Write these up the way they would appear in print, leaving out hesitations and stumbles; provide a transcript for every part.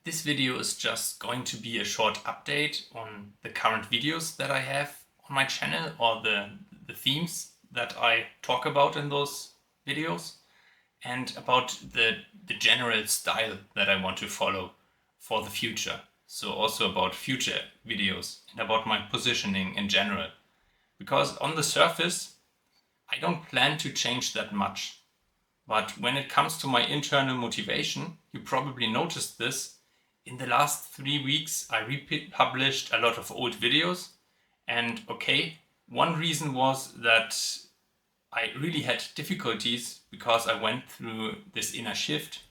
This video is just going to be a short update on the current videos that I have on my channel, or the themes that I talk about in those videos, and about the general style that I want to follow for the future. So also about future videos and about my positioning in general. Because on the surface, I don't plan to change that much. But when it comes to my internal motivation, you probably noticed this. In the last 3 weeks, I republished a lot of old videos. And okay, one reason was that I really had difficulties because I went through this inner shift.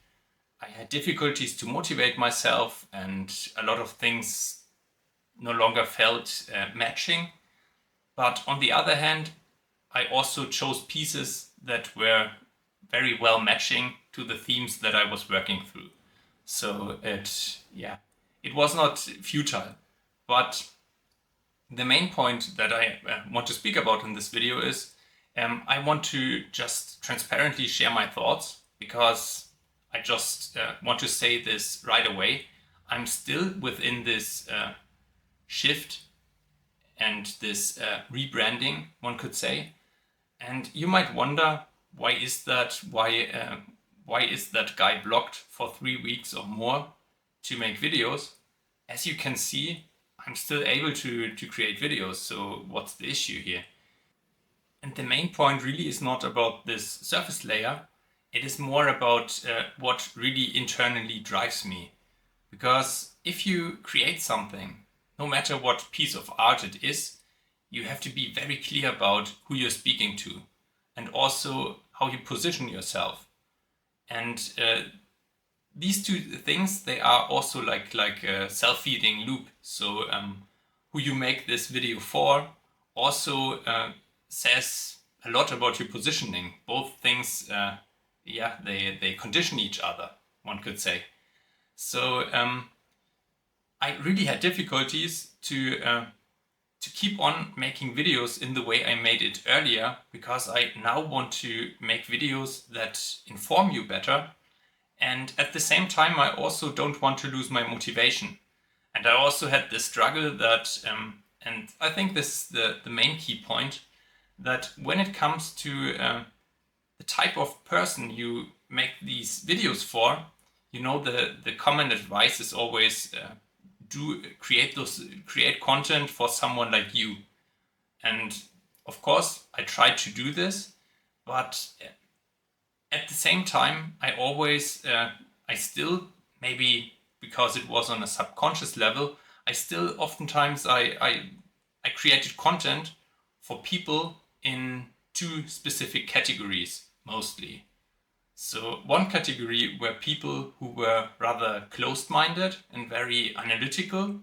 I had difficulties to motivate myself, and a lot of things no longer felt matching. But on the other hand, I also chose pieces that were very well matching to the themes that I was working through. So it was not futile. But the main point that I want to speak about in this video is I want to just transparently share my thoughts, because I just want to say this right away. I'm still within this shift and this rebranding, one could say. And you might wonder, why is that? Why is that guy blocked for 3 weeks or more to make videos? As you can see, I'm still able to create videos, so what's the issue here? And the main point really is not about this surface layer, it is more about what really internally drives me. Because if you create something, no matter what piece of art it is, you have to be very clear about who you're speaking to, and also how you position yourself. And these two things, they are also like a self-feeding loop. So who you make this video for also says a lot about your positioning. Both things, they condition each other, one could say. So I really had difficulties to keep on making videos in the way I made it earlier, because I now want to make videos that inform you better. And at the same time, I also don't want to lose my motivation. And I also had this struggle that, and I think this is the main key point, that when it comes to the type of person you make these videos for, you know, the common advice is always create content for someone like you. And of course, I tried to do this, but at the same time, I still, maybe because it was on a subconscious level, I still oftentimes I created content for people in two specific categories mostly. So one category were people who were rather closed-minded and very analytical,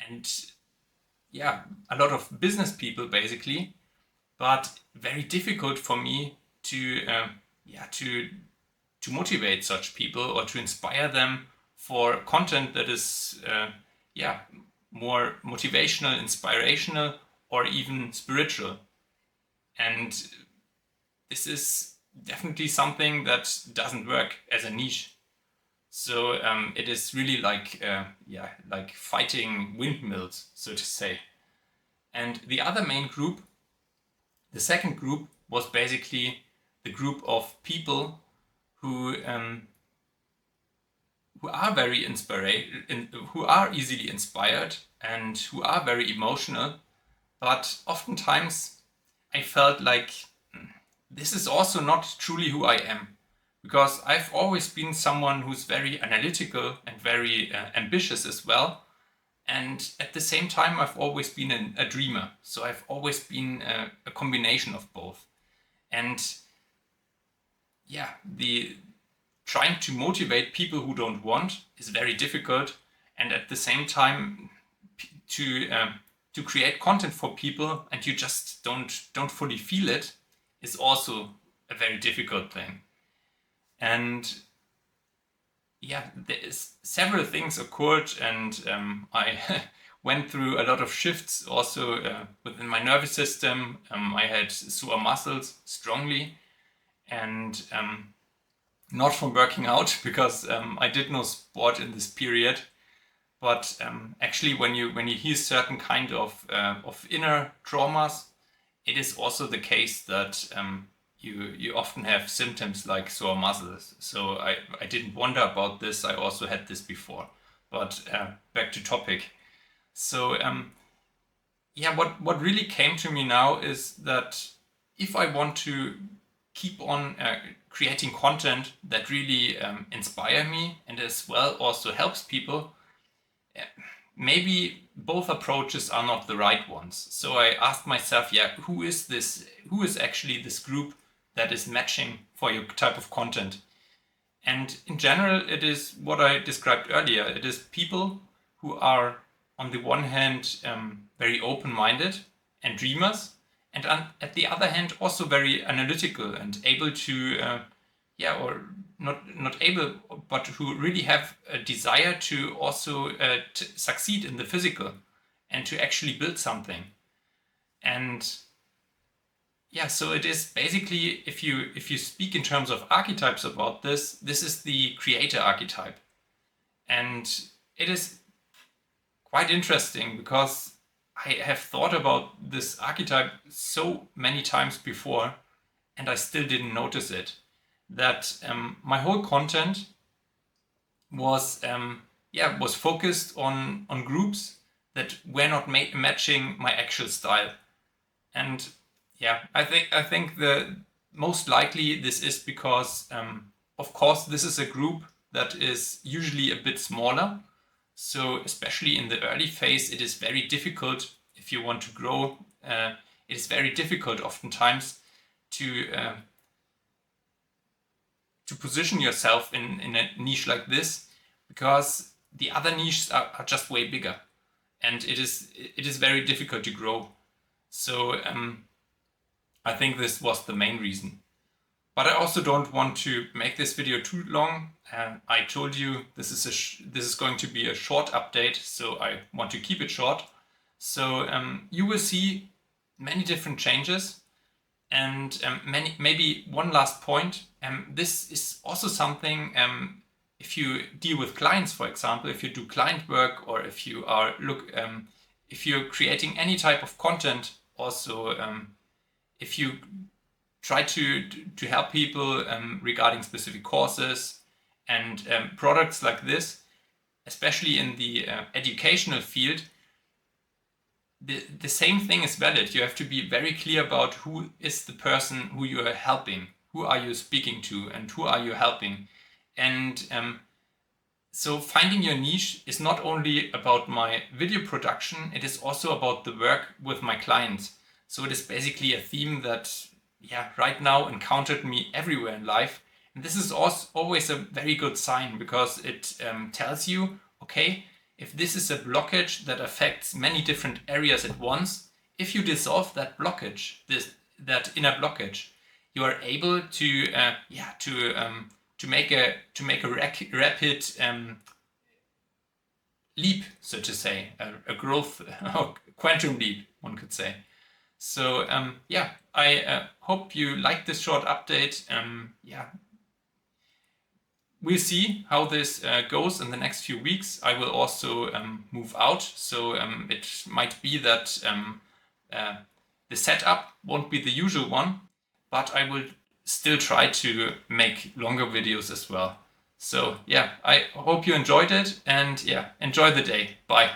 and a lot of business people basically, but very difficult for me to motivate such people or to inspire them for content that is more motivational, inspirational, or even spiritual. And this is definitely something that doesn't work as a niche. So it is really like fighting windmills, so to say. And the other main group, the second group, was basically the group of people who are very who are easily inspired and who are very emotional. But oftentimes I felt like this is also not truly who I am, because I've always been someone who's very analytical and very ambitious as well. And at the same time, I've always been a dreamer. So I've always been a combination of both. And the trying to motivate people who don't want is very difficult. And at the same time, to create content for people and you just don't fully feel it is also a very difficult thing. And several things occurred, and I went through a lot of shifts also within my nervous system. I had sore muscles strongly, and not from working out, because I did no sport in this period. But actually, when you hear certain kind of inner traumas, it is also the case that you often have symptoms like sore muscles. So I didn't wonder about this. I also had this before. But back to topic. So yeah, what really came to me now is that if I want to keep on creating content that really inspire me and as well also helps people, maybe both approaches are not the right ones. So I asked myself, yeah, who is this? Who is actually this group that is matching for your type of content? And in general, it is what I described earlier. It is people who are, on the one hand, very open-minded and dreamers, and at the other hand, also very analytical and able to, or not able, but who really have a desire to also to succeed in the physical and to actually build something. And yeah, so it is basically, if you speak in terms of archetypes about this is the creator archetype. And it is quite interesting because I have thought about this archetype so many times before and I still didn't notice it. That my whole content was was focused on groups that were not matching my actual style. And yeah, I think the most likely this is because of course this is a group that is usually a bit smaller. So especially in the early phase, it is very difficult if you want to grow. It is very difficult oftentimes to position yourself in a niche like this, because the other niches are just way bigger, and it is very difficult to grow. So I think this was the main reason. But I also don't want to make this video too long. I told you this is going to be a short update, so I want to keep it short. So you will see many different changes. And maybe one last point. This is also something, if you deal with clients, for example, if you do client work, or if you are if you're creating any type of content, also if you try to help people regarding specific courses and products like this, especially in the educational field, the same thing is valid. You have to be very clear about who is the person who you are helping, who are you speaking to, and who are you helping. And so finding your niche is not only about my video production, it is also about the work with my clients. So it is basically a theme that, right now encountered me everywhere in life. And this is also always a very good sign, because it tells you, okay, if this is a blockage that affects many different areas at once, if you dissolve that blockage, that inner blockage, you are able to make a rapid leap, so to say, a growth or quantum leap, one could say. So I hope you like this short update. We'll see how this goes in the next few weeks. I will also move out, so it might be that the setup won't be the usual one, but I will still try to make longer videos as well. So I hope you enjoyed it, and enjoy the day. Bye.